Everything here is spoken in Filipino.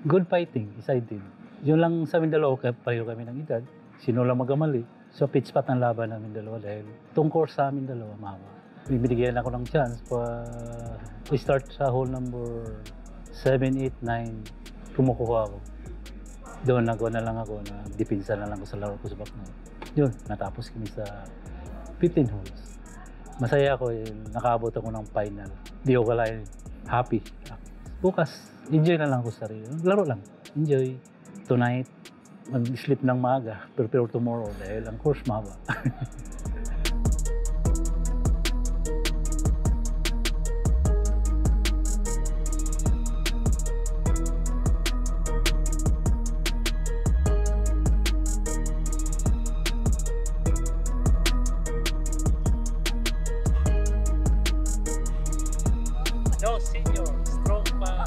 good fighting, exciting. Yun lang sa amin dalawa, pareho kami ng edad. Sino lang magamali. So pitch pat ang laban namin dalawa dahil itong course sa amin dalawa, mahaba. Bibigyan ako ng chance pa start sa hole number 7, 8, 9, kumukuha ako. Doon na lang ako, na dipinsa na lang ako sa laro ko sa backnine. Yun, natapos kami sa 15 holes. Masaya ako, nakaabot ako ng final. Di ako kalain, happy. Bukas, enjoy na lang ako sa sarili. Laro lang, enjoy. Tonight, mag-sleep ng maaga, prepare tomorrow dahil ang course mahaba. No, senior, strong pa.